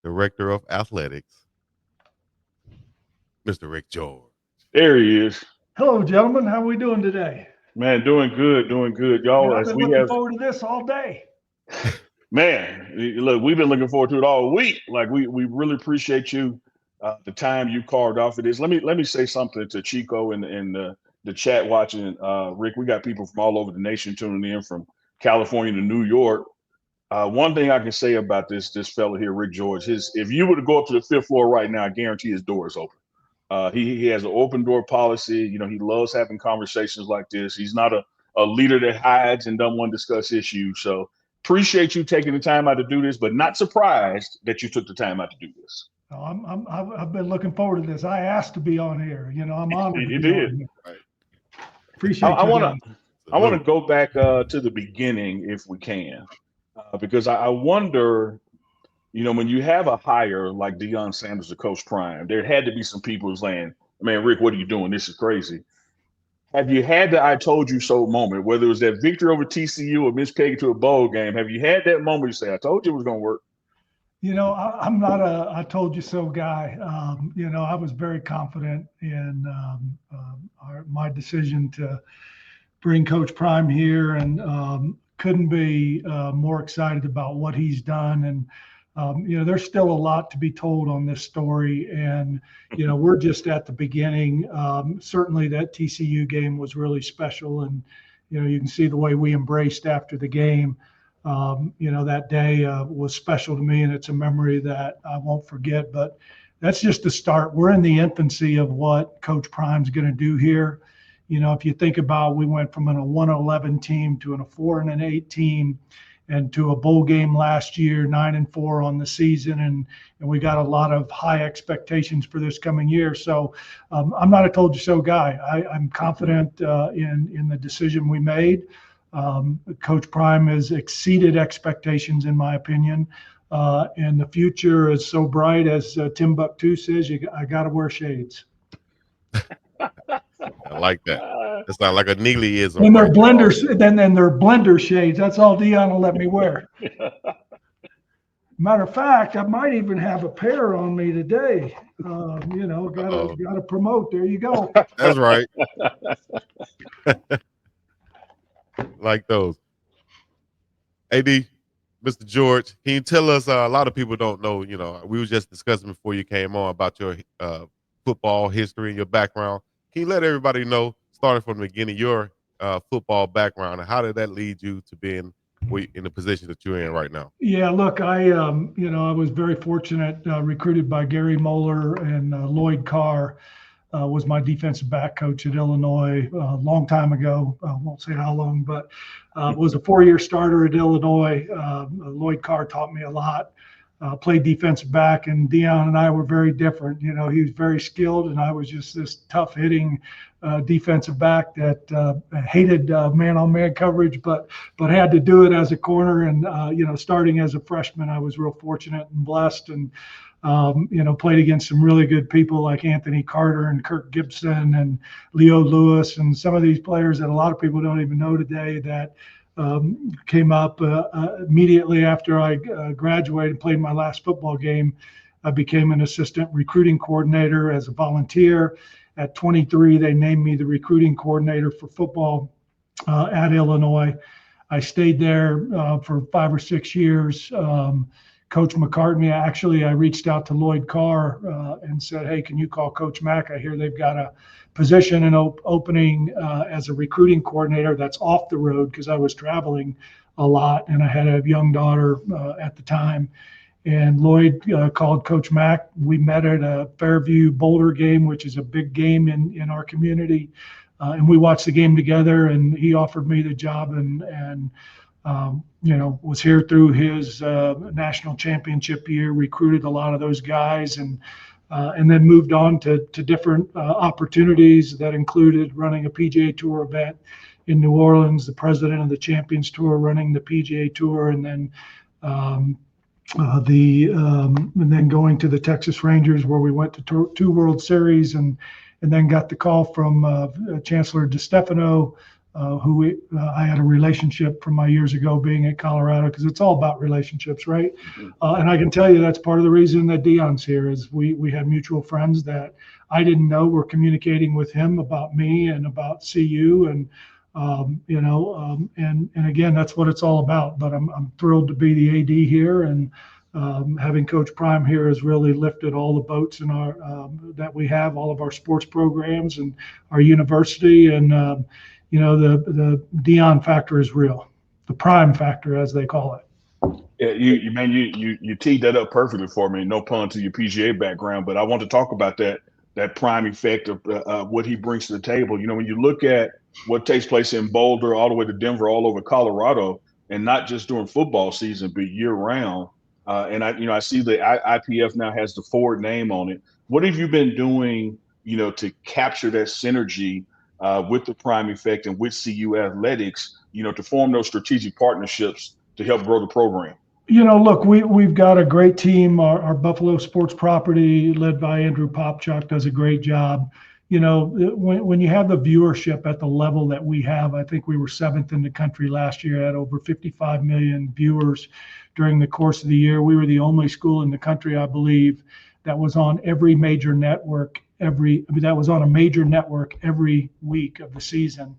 Director of Athletics, Mr. Rick George. There he is. Hello, gentlemen. How are we doing today? Man, doing good, doing good. Man, Y'all, I've as been we looking have, forward to this all day. man, look, we've been looking forward to it all week. Like we really appreciate you, the time you carved off of this. Let me say something to Chico and the chat watching. Rick, we got people from all over the nation tuning in from California to New York. One thing I can say about this fella here, Rick George, his if you were to go up to the fifth floor right now, I guarantee his door is open. He has an open door policy. He loves having conversations like this. He's not a leader that hides and doesn't want to discuss issues. So appreciate you taking the time out to do this, but not surprised that you took the time out to do this. No, I've been looking forward to this. I asked to be on here. I'm honored to You be did. on here. Right. Appreciate I you want guys. to I want to go back to the beginning if we can, because I wonder, when you have a hire like Deion Sanders to coach Prime, there had to be some people saying, "Man, Rick, what are you doing? This is crazy." Have you had the "I told you so" moment, whether it was that victory over TCU or Miss Peggy to a bowl game? Have you had that moment you say, "I told you it was going to work"? I'm not a "I told you so" guy. I was very confident in my decision to bring Coach Prime here, and couldn't be more excited about what he's done. And there's still a lot to be told on this story, and we're just at the beginning. Certainly, that TCU game was really special, and you can see the way we embraced after the game. That day was special to me, and it's a memory that I won't forget. But that's just the start. We're in the infancy of what Coach Prime's going to do here. If you think about, we went from a 1-11 team to a 4-8 team, and to a bowl game last year, 9-4 on the season, and we got a lot of high expectations for this coming year. So I'm not a "told you so" guy. I'm confident in the decision we made. Coach Prime has exceeded expectations, in my opinion, and the future is so bright, as Timbuktu says. I got to wear shades. I like that. It's not like a Neelyism And they're right blenders. Then they're blender shades. That's all Deion will let me wear. Matter of fact, I might even have a pair on me today. Gotta promote. There you go. there. That's right. Like those. AD, Mr. George, can you tell us, a lot of people don't know, we were just discussing before you came on about your football history and your background. Can you let everybody know, starting from the beginning, your football background, and how did that lead you to being in the position that you're in right now? Yeah, look, I was very fortunate, recruited by Gary Moeller, and Lloyd Carr was my defensive back coach at Illinois a long time ago. I won't say how long, but was a 4-year starter at Illinois. Lloyd Carr taught me a lot. Played defensive back, and Deion and I were very different. He was very skilled, and I was just this tough hitting defensive back that hated man-on-man coverage, but had to do it as a corner. And starting as a freshman, I was real fortunate and blessed, and played against some really good people like Anthony Carter and Kirk Gibson and Leo Lewis, and some of these players that a lot of people don't even know today that came up immediately after I graduated and played my last football game. I became an assistant recruiting coordinator as a volunteer. At 23, they named me the recruiting coordinator for football at Illinois. I stayed there for 5 or 6 years. Coach McCartney, I reached out to Lloyd Carr and said, "Hey, can you call Coach Mack? I hear they've got a position and opening as a recruiting coordinator that's off the road," because I was traveling a lot and I had a young daughter at the time. And Lloyd called Coach Mack. We met at a Fairview Boulder game, which is a big game in our community. And we watched the game together, and he offered me the job, and was here through his national championship year, recruited a lot of those guys, and then moved on to different opportunities that included running a PGA Tour event in New Orleans, the president of the Champions Tour, running the PGA Tour, and then and then going to the Texas Rangers, where we went to 2 World Series, and then got the call from Chancellor DeStefano I had a relationship from my years ago being at Colorado, because it's all about relationships, right? And I can tell you that's part of the reason that Deion's here is we had mutual friends that I didn't know were communicating with him about me and about CU, and and again, that's what it's all about. But I'm thrilled to be the AD here, and having Coach Prime here has really lifted all the boats in our that we have, all of our sports programs and our university, and the Deion factor is real, the Prime factor as they call it. Yeah, you teed that up perfectly for me. No pun to your PGA background, but I want to talk about that prime effect of what he brings to the table. You know, when you look at what takes place in Boulder, all the way to Denver, all over Colorado, and not just during football season, but year round. And I see the IPF now has the Ford name on it. What have you been doing, to capture that synergy with the prime effect and with CU athletics, to form those strategic partnerships to help grow the program? Look, we've got a great team. Our Buffalo sports property, led by Andrew Popchuk, does a great job. When you have the viewership at the level that we have, I think we were 7th in the country last year, at over 55 million viewers during the course of the year. We were the only school in the country, I believe, that was on every major network that was on a major network every week of the season.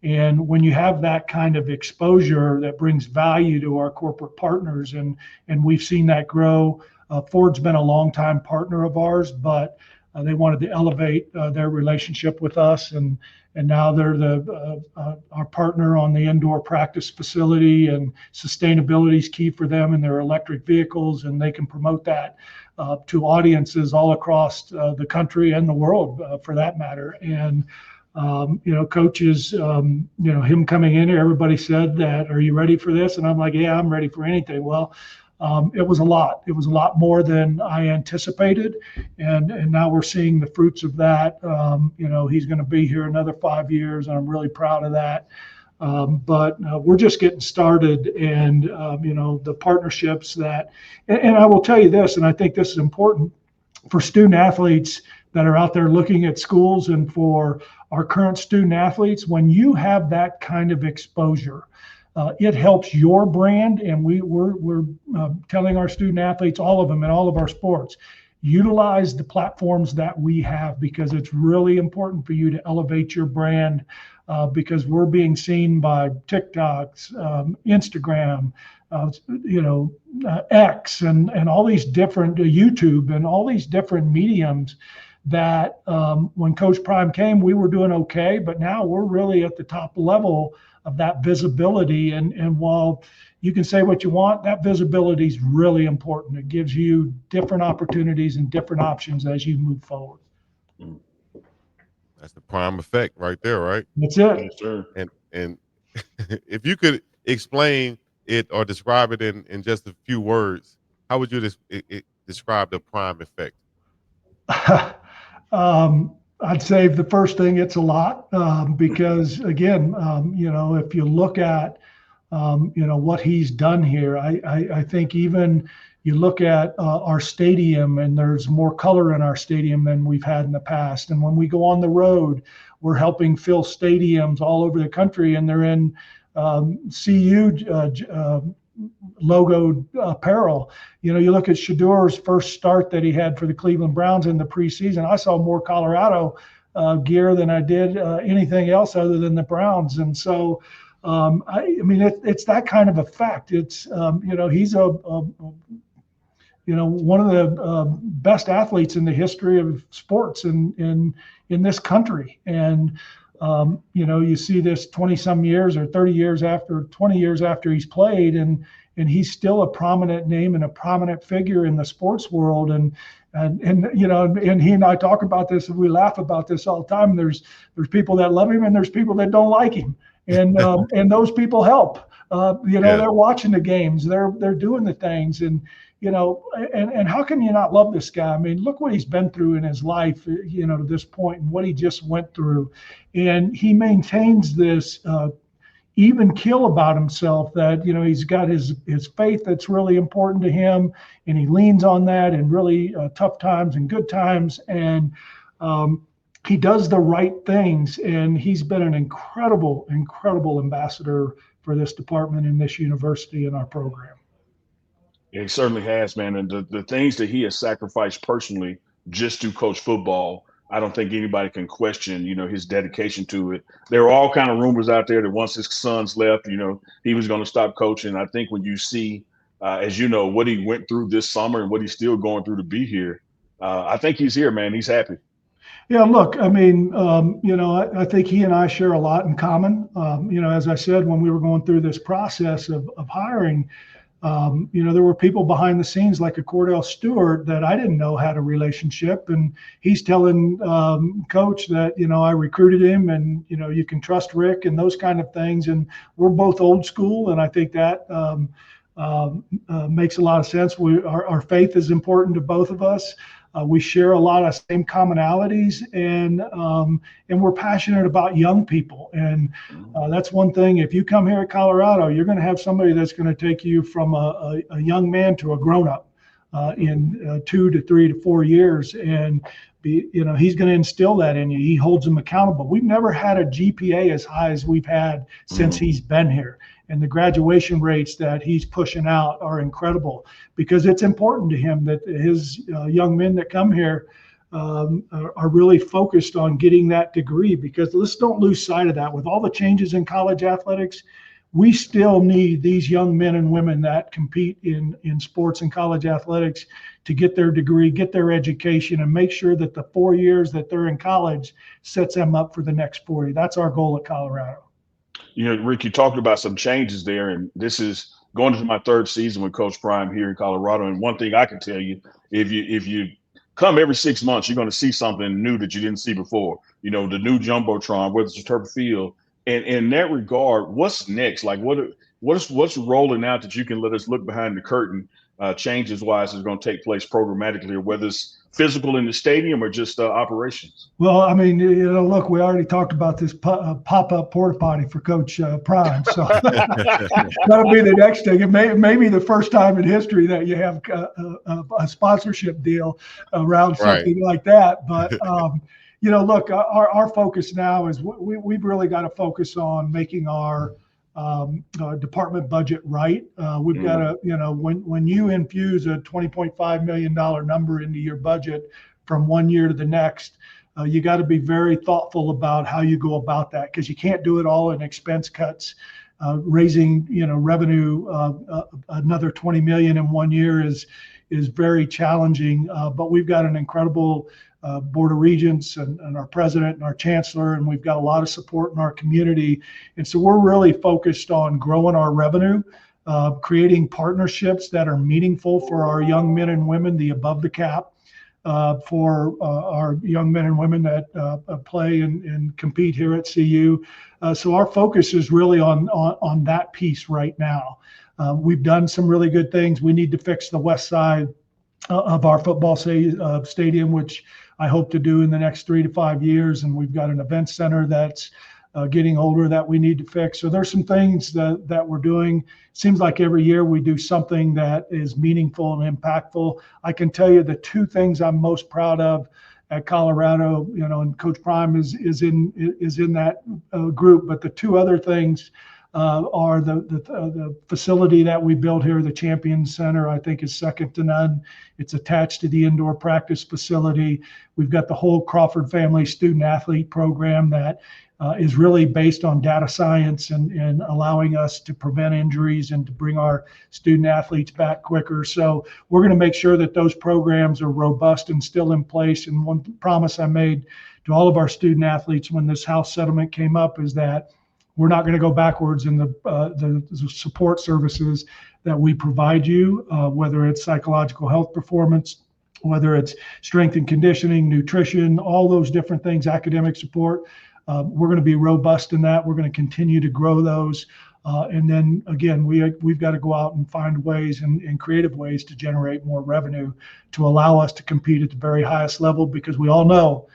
And when you have that kind of exposure, that brings value to our corporate partners, and we've seen that grow. Ford's been a longtime partner of ours, but they wanted to elevate their relationship with us, and now they're our partner on the indoor practice facility, and sustainability is key for them in their electric vehicles, and they can promote that to audiences all across the country and the world, for that matter. And coaches, him coming in here, everybody said that, "Are you ready for this?" And I'm like, "Yeah, I'm ready for anything." Well, it was a lot. It was a lot more than I anticipated, and now we're seeing the fruits of that. He's going to be here another 5 years, and I'm really proud of that. But we're just getting started, and the partnerships and I will tell you this, and I think this is important for student athletes that are out there looking at schools, and for our current student athletes. When you have that kind of exposure, it helps your brand. And we're telling our student athletes, all of them in all of our sports, utilize the platforms that we have, because it's really important for you to elevate your brand, because we're being seen by TikToks, Instagram, X, and all these different YouTube, and all these different mediums that when Coach Prime came, we were doing okay, but now we're really at the top level of that visibility. And while you can say what you want, that visibility is really important. It gives you different opportunities and different options as you move forward. That's the prime effect right there, right? That's it. Yes, sir. And if you could explain it or describe it in just a few words, how would you describe the prime effect? I'd say the first thing, it's a lot, because again, if you look at, what he's done here, I think even you look at our stadium, and there's more color in our stadium than we've had in the past. And when we go on the road, we're helping fill stadiums all over the country, and they're in CU logoed apparel. You look at Shadur's first start that he had for the Cleveland Browns in the preseason. I saw more Colorado gear than I did anything else other than the Browns. And so, it's that kind of effect. It's, he's one of the best athletes in the history of sports in this country. And you see this 20 some years or 30 years after, 20 years after he's played, and he's still a prominent name and a prominent figure in the sports world. And he and I talk about this, and we laugh about this all the time. There's people that love him, and there's people that don't like him. And those people help. They're watching the games, they're doing the things, and how can you not love this guy? I mean, look what he's been through in his life, to this point, and what he just went through. And he maintains this even keel about himself, that, he's got his faith that's really important to him, and he leans on that in really tough times and good times. And he does the right things, and he's been an incredible ambassador for this department and this university and our program. He certainly has, man. And the things that he has sacrificed personally just to coach football, I don't think anybody can question, his dedication to it. There were all kind of rumors out there that once his sons left, he was going to stop coaching. I think when you see, as you know, what he went through this summer and what he's still going through to be here, I think he's here, man. He's happy. Yeah, look, I mean, I think he and I share a lot in common. As I said, when we were going through this process of hiring, there were people behind the scenes like a Cordell Stewart that I didn't know had a relationship. And he's telling Coach that, I recruited him and, you can trust Rick and those kind of things. And we're both old school. And I think that makes a lot of sense. Our faith is important to both of us. We share a lot of same commonalities, and we're passionate about young people. And that's one thing. If you come here at Colorado, you're going to have somebody that's going to take you from a young man to a grown-up in 2 to 3 to 4 years. And he's going to instill that in you. He holds them accountable. We've never had a GPA as high as we've had since he's been here. And the graduation rates that he's pushing out are incredible, because it's important to him that his young men that come here are really focused on getting that degree, because let's don't lose sight of that. With all the changes in college athletics, we still need these young men and women that compete in sports and college athletics to get their degree, get their education, and make sure that the 4 years that they're in college sets them up for the next 40. That's our goal at Colorado. Rick, you talked about some changes there, and this is going into my 3rd season with Coach Prime here in Colorado. And one thing I can tell you, if you come every 6 months, you're going to see something new that you didn't see before. The new Jumbotron, whether it's a turf field. And in that regard, what's next? Like what's rolling out that you can let us look behind the curtain, changes wise, is going to take place programmatically, or whether it's physical in the stadium or just operations? Well, I mean, look, we already talked about this pop-up porta potty for Coach Prime, so that'll be the next thing. It may be the first time in history that you have a sponsorship deal around something like that. But look, our focus now is we've really got to focus on making our department budget right. We've got to, when you infuse a $20.5 million number into your budget from one year to the next, you got to be very thoughtful about how you go about that, because you can't do it all in expense cuts. Raising, revenue another 20 million in 1 year is very challenging. But we've got an incredible Board of Regents and our president and our chancellor, and we've got a lot of support in our community. And so we're really focused on growing our revenue, creating partnerships that are meaningful for our young men and women, the above the cap, for our young men and women that play and compete here at CU. So our focus is really on that piece right now. We've done some really good things. We need to fix the west side of our football stadium, which I hope to do in the next 3 to 5 years. And we've got an event center that's getting older that we need to fix. So there's some things that we're doing. Seems like every year we do something that is meaningful and impactful. I can tell you the 2 things I'm most proud of at Colorado, and Coach Prime is in that group. But the 2 other things are the facility that we built here, the Champion Center, I think is second to none. It's attached to the indoor practice facility. We've got the whole Crawford Family Student Athlete Program that is really based on data science and allowing us to prevent injuries and to bring our student athletes back quicker. So we're going to make sure that those programs are robust and still in place. And one promise I made to all of our student athletes when this House settlement came up is that we're not going to go backwards in the support services that we provide you, whether it's psychological health performance, whether it's strength and conditioning, nutrition, all those different things, academic support. We're going to be robust in that. We're going to continue to grow those. And then again, we've got to go out and find ways and creative ways to generate more revenue to allow us to compete at the very highest level, because we all know,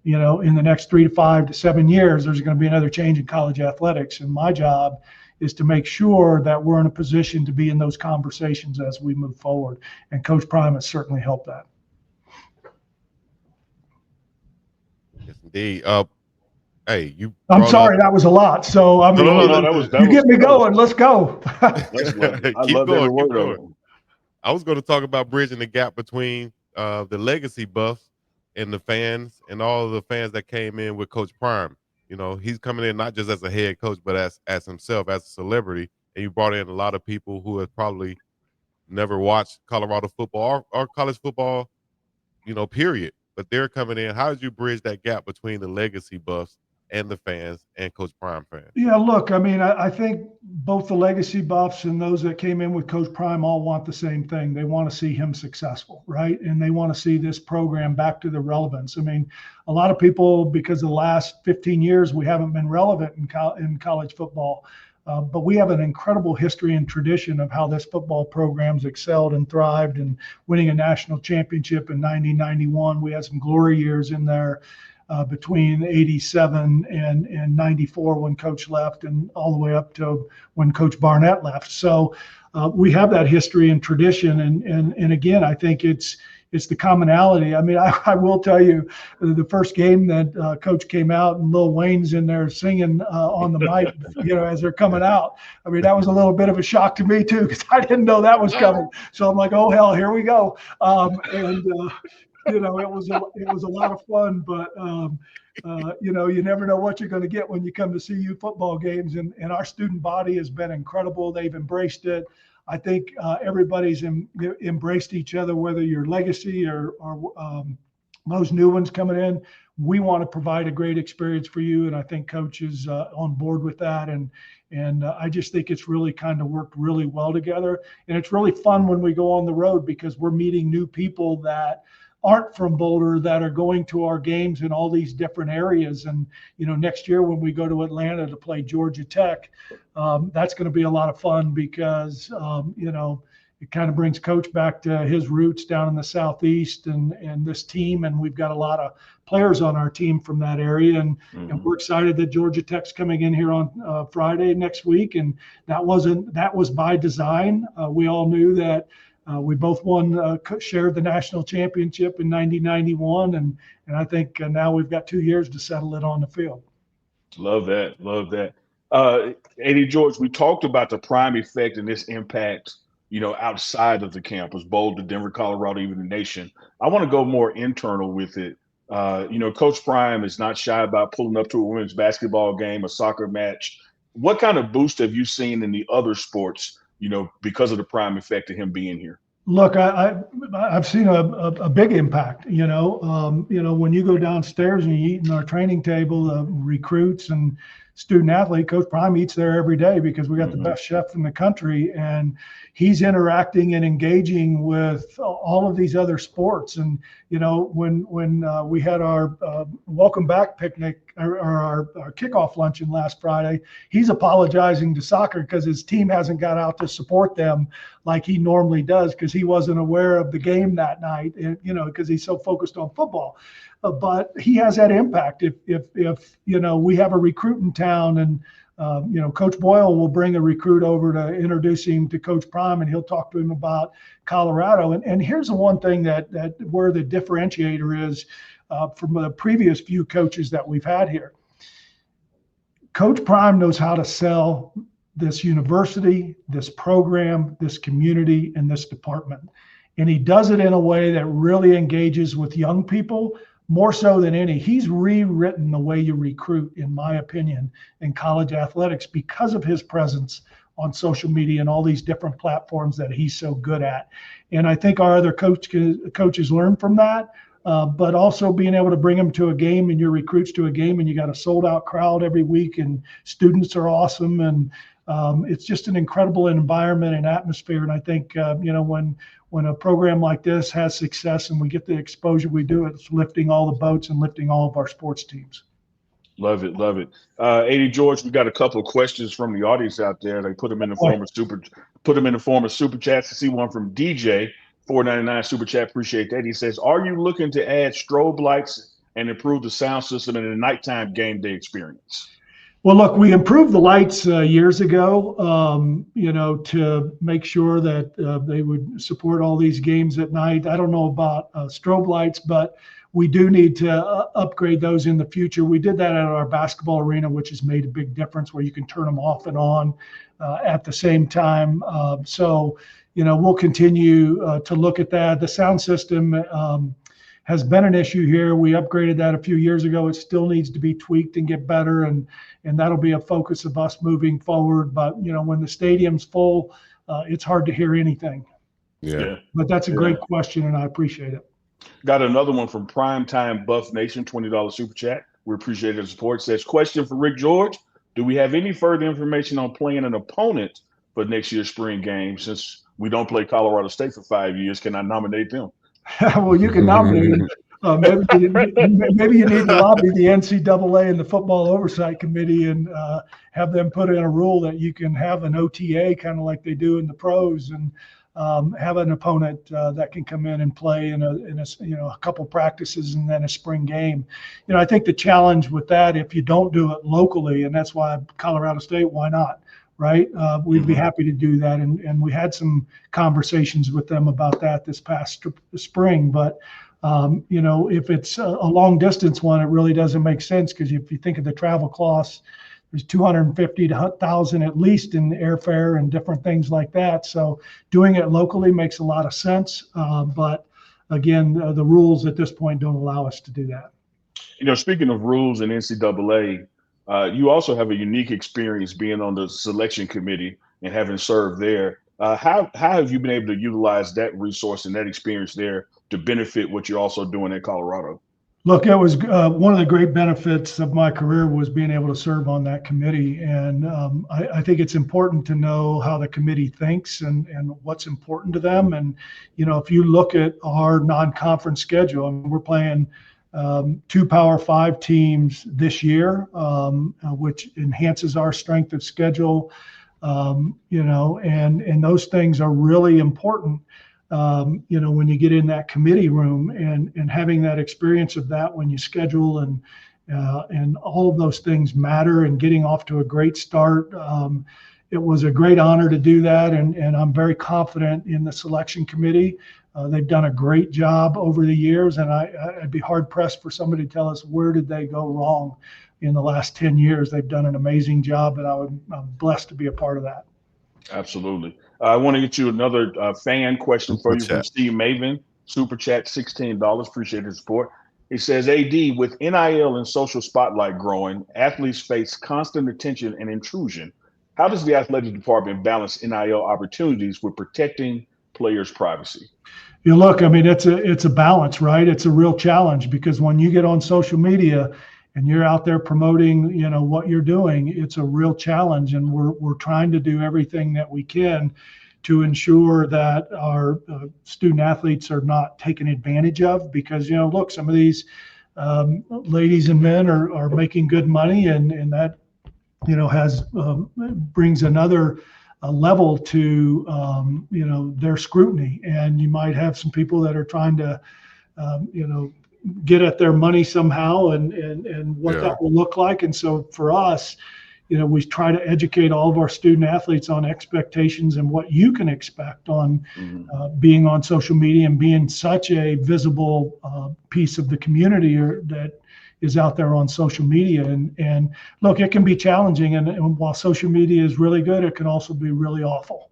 in the next 3 to 5 to 7 years, there's going to be another change in college athletics. And my job is to make sure that we're in a position to be in those conversations as we move forward. And Coach Prime has certainly helped that. Yes, Indeed. Hey, you I'm brought up. sorry, that was a lot. So I No, mean, no, no. No, that was you get me going. Let's go. that's love. I Keep loved every going. Keep word of going. it. I was going to talk about bridging the gap between the legacy buffs and the fans and all of the fans that came in with Coach Prime. You know, he's coming in not just as a head coach, but as himself, as a celebrity. And you brought in a lot of people who have probably never watched Colorado football or college football, period. But they're coming in. How did you bridge that gap between the legacy buffs and the fans and Coach Prime fans? Yeah, look, I mean, I think both the legacy buffs and those that came in with Coach Prime all want the same thing. They want to see him successful, right? And they want to see this program back to the relevance. I mean, a lot of people, because of the last 15 years, we haven't been relevant in college football. But we have an incredible history and tradition of how this football program's excelled and thrived, and winning a national championship in 1991. We had some glory years in there between 87 and 94 when Coach left, and all the way up to when Coach Barnett left. So we have that history and tradition. And again, I think it's the commonality. I mean, I will tell you, the first game that Coach came out and Lil Wayne's in there singing on the mic, as they're coming out. I mean, that was a little bit of a shock to me too, because I didn't know that was coming. So I'm like, oh hell, here we go. It was a lot of fun, but you never know what you're going to get when you come to CU football games. And our student body has been incredible. They've embraced it. I think everybody's embraced each other, whether you're legacy or those new ones coming in. We want to provide a great experience for you, and I think Coach is on board with that. And I just think it's really kind of worked really well together. And it's really fun when we go on the road, because we're meeting new people that aren't from Boulder that are going to our games in all these different areas. And, next year when we go to Atlanta to play Georgia Tech, that's going to be a lot of fun, because, it kind of brings Coach back to his roots down in the Southeast and this team. And we've got a lot of players on our team from that area. And we're excited that Georgia Tech's coming in here on Friday next week. And that was by design. We all knew that we both shared the national championship in 1991. And I think now we've got 2 years to settle it on the field. Love that. Love that. Eddie George, we talked about the prime effect and its impact, outside of the campus, Boulder, Denver, Colorado, even the nation. I want to go more internal with it. Coach Prime is not shy about pulling up to a women's basketball game, a soccer match. What kind of boost have you seen in the other sports, because of the prime effect of him being here? Look, I've seen a big impact. When you go downstairs and you eat in our training table, recruits and student athlete, Coach Prime eats there every day, because we got the best chef in the country, and he's interacting and engaging with all of these other sports. And when we had our welcome back picnic, or our kickoff luncheon last Friday, he's apologizing to soccer because his team hasn't got out to support them like he normally does, because he wasn't aware of the game that night, and, because he's so focused on football. But he has that impact. If we have a recruit in town, and Coach Boyle will bring a recruit over to introduce him to Coach Prime, and he'll talk to him about Colorado. And here's the one thing that where the differentiator is from the previous few coaches that we've had here. Coach Prime knows how to sell this university, this program, this community, and this department. And he does it in a way that really engages with young people, more so than any. He's rewritten the way you recruit, in my opinion, in college athletics, because of his presence on social media and all these different platforms that he's so good at. And I think our other coaches learn from that. But also being able to bring them to a game, and your recruits to a game, and you got a sold out crowd every week, and students are awesome. And it's just an incredible environment and atmosphere. And I think, when a program like this has success and we get the exposure we do, it's lifting all the boats and lifting all of our sports teams. Love it, love it. Eddie George, we got a couple of questions from the audience out there. They put them in the form of super chats. To see one from DJ 499 super chat. Appreciate that. He says, "Are you looking to add strobe lights and improve the sound system in the nighttime game day experience?" Well, look, we improved the lights years ago, to make sure that they would support all these games at night. I don't know about strobe lights, but we do need to upgrade those in the future. We did that at our basketball arena, which has made a big difference where you can turn them off and on at the same time. We'll continue to look at that. The sound system has been an issue here. We upgraded that a few years ago. It still needs to be tweaked and get better, and that'll be a focus of us moving forward. But when the stadium's full, it's hard to hear anything. Yeah. But that's a great question, and I appreciate it. Got another one from Primetime Buff Nation, $20 super chat. We appreciate the support. Says, question for Rick George. Do we have any further information on playing an opponent for next year's spring game? Since we don't play Colorado State for 5 years, can I nominate them? Well, you can nominate them. Maybe you need to lobby the NCAA and the Football Oversight Committee and have them put in a rule that you can have an OTA kind of like they do in the pros, and have an opponent that can come in and play in a couple practices and then a spring game. I think the challenge with that, if you don't do it locally, and that's why Colorado State, why not? Right? We'd be happy to do that. And we had some conversations with them about that this past spring. But, if it's a long distance one, it really doesn't make sense, because if you think of the travel costs, there's 250 to 1,000 at least in airfare and different things like that. So doing it locally makes a lot of sense. But again, the rules at this point don't allow us to do that. Speaking of rules and NCAA, you also have a unique experience being on the selection committee and having served there. How have you been able to utilize that resource and that experience there to benefit what you're also doing in Colorado? Look, it was one of the great benefits of my career was being able to serve on that committee. And I think it's important to know how the committee thinks and what's important to them. And, if you look at our non-conference schedule, and we're playing 2 Power 5 teams this year, which enhances our strength of schedule, and those things are really important. When you get in that committee room and having that experience of that when you schedule and all of those things matter, and getting off to a great start. It was a great honor to do that. And I'm very confident in the selection committee. They've done a great job over the years, and I'd be hard pressed for somebody to tell us where did they go wrong in the last 10 years. They've done an amazing job, and I'm blessed to be a part of that. Absolutely. I want to get you another fan question for you from Steve Maven. Super chat, $16. Appreciate his support. He says, AD, with NIL and social spotlight growing, athletes face constant attention and intrusion. How does the athletic department balance NIL opportunities with protecting players' privacy? Look, I mean, it's a balance, right? It's a real challenge, because when you get on social media and you're out there promoting, what you're doing, it's a real challenge. And we're trying to do everything that we can to ensure that our student athletes are not taken advantage of, because, look, some of these ladies and men are making good money, and that, brings another level to, their scrutiny. And you might have some people that are trying to, get at their money somehow and what that will look like. And so for us, we try to educate all of our student athletes on expectations and what you can expect on being on social media and being such a visible piece of the community that is out there on social media. And look, it can be challenging. And while social media is really good, it can also be really awful.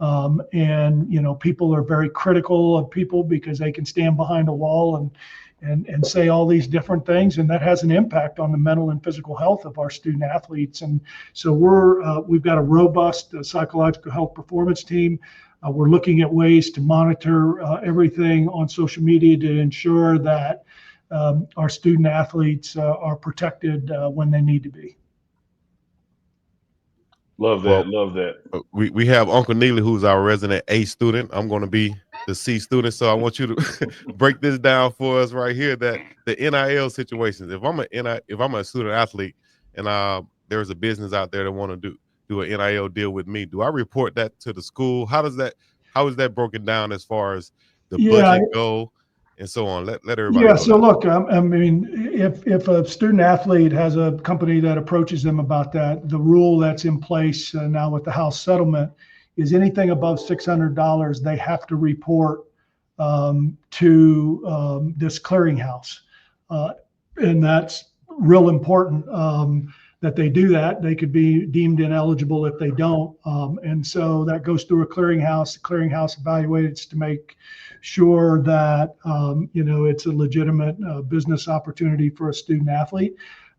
And people are very critical of people because they can stand behind a wall and say all these different things, and that has an impact on the mental and physical health of our student athletes. And so we've got a robust psychological health performance team. We're looking at ways to monitor everything on social media to ensure that our student athletes are protected when they need to be. Love that. Love that. We have Uncle Neely, who's our resident A student. I'm going to be the C student. So I want you to break this down for us right here, that the NIL situations. If I'm a student athlete and there's a business out there that want to do an NIL deal with me, do I report that to the school? How is that broken down as far as the budget go? and so on. Let everybody Yeah. know So that. look, I mean, if a student athlete has a company that approaches them about that, the rule that's in place now with the House settlement is anything above $600, they have to report to this clearinghouse, and that's real important that they do that. They could be deemed ineligible if they don't, and so that goes through a clearinghouse. The clearinghouse evaluates to make sure that it's a legitimate business opportunity for a student athlete.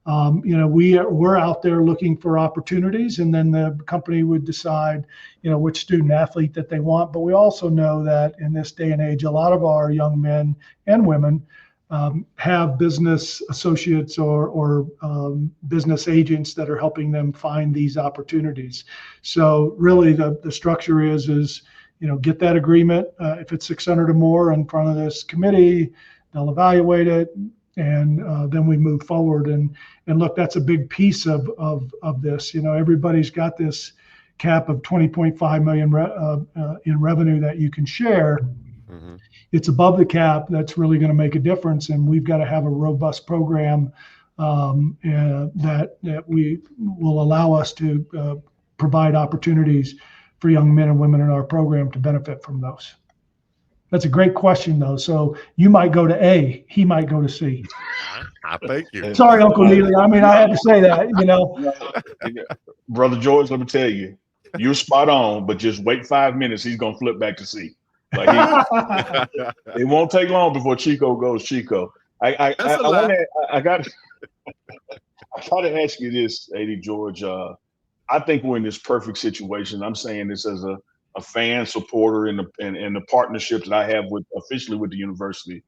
We're out there looking for opportunities, and then the company would decide, which student athlete that they want. But we also know that in this day and age, a lot of our young men and women have business associates or business agents that are helping them find these opportunities. So really, the structure is get that agreement. If it's 600 or more in front of this committee, they'll evaluate it, and then we move forward. And look, that's a big piece of this. Everybody's got this cap of 20.5 million in revenue that you can share. Mm-hmm. It's above the cap. That's really going to make a difference, and we've got to have a robust program that we will allow us to provide opportunities for young men and women in our program to benefit from those. That's a great question, though. So you might go to A, he might go to C. Thank you. Sorry, Uncle Neely. I mean, I had to say that, Brother George, let me tell you, you're spot on, but just wait 5 minutes. He's going to flip back to C. Like it won't take long before Chico goes Chico. I got to ask you this, AD George. I think we're in this perfect situation. I'm saying this as a fan supporter in the partnerships that I have officially with the university.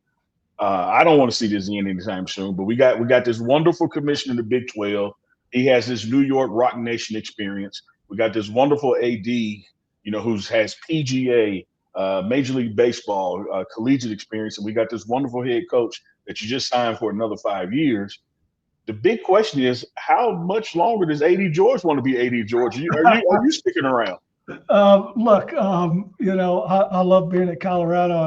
I don't want to see this end anytime soon, but we got this wonderful commissioner in the Big 12. He has this New York Rock Nation experience. We got this wonderful AD, who has PGA, Major League Baseball, collegiate experience, and we got this wonderful head coach that you just signed for another 5 years. The big question is, how much longer does AD George want to be AD George? Are you sticking around? Look, I love being at Colorado.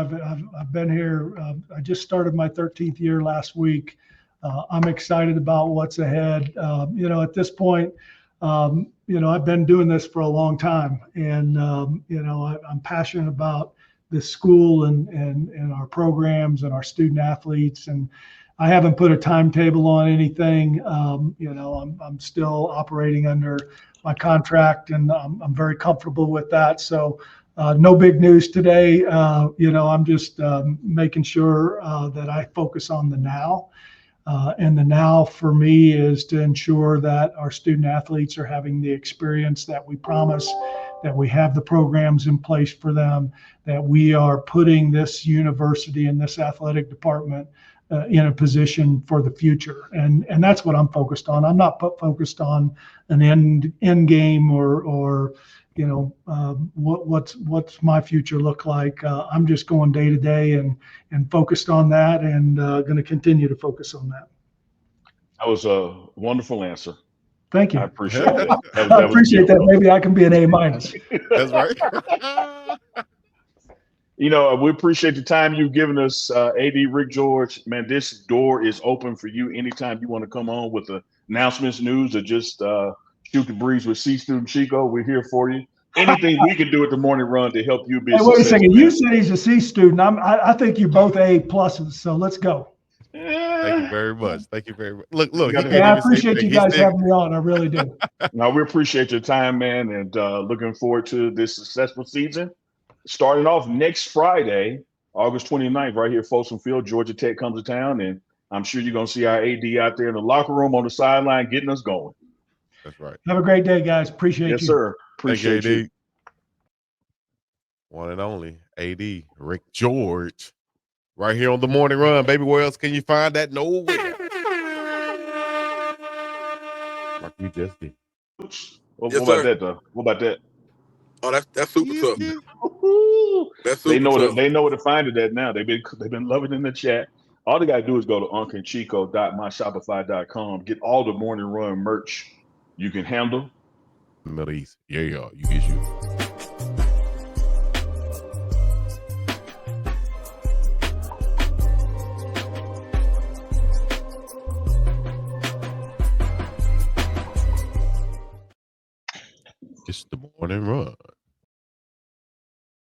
I've been here. I just started my 13th year last week. I'm excited about what's ahead. At this point, I've been doing this for a long time, and I'm passionate about this school and our programs and our student athletes. And I haven't put a timetable on anything. I'm still operating under my contract, and I'm very comfortable with that. So no big news today. I'm just making sure that I focus on the now. And the now for me is to ensure that our student athletes are having the experience that we promise, that we have the programs in place for them, that we are putting this university and this athletic department in a position for the future. And that's what I'm focused on. I'm not focused on an end game or what's my future look like. I'm just going day to day and focused on that, and going to continue to focus on that. That was a wonderful answer. Thank you. I appreciate that. I appreciate that. Maybe I can be an A-. That's right. We appreciate the time you've given us, AD Rick George. Man, this door is open for you anytime you want to come on with the announcements, news, or just shoot the breeze with C Student Chico. We're here for you. Anything we can do at the morning run to help you be successful. Wait a second. You said he's a C student. I think you're both A pluses. So let's go. Thank you very much. Thank you very much. Look. I appreciate you guys having me on. I really do. No, we appreciate your time, man, and looking forward to this successful season. Starting off next Friday, August 29th, right here at Folsom Field, Georgia Tech comes to town, and I'm sure you're going to see our AD out there in the locker room on the sideline getting us going. That's right. Have a great day, guys. Appreciate you. Yes, sir. Appreciate you. One and only AD Rick George, right here on the morning run, baby. Where else can you find that? Nowhere. Like we just did. What about that, though? What about that? Oh, that's super tough. That's super they know where to find it at now. They've been loving it in the chat. All they gotta do is go to unclechico.myshopify.com. Get all the morning run merch you can handle. Middle East. Yeah, you get you. Morning Run.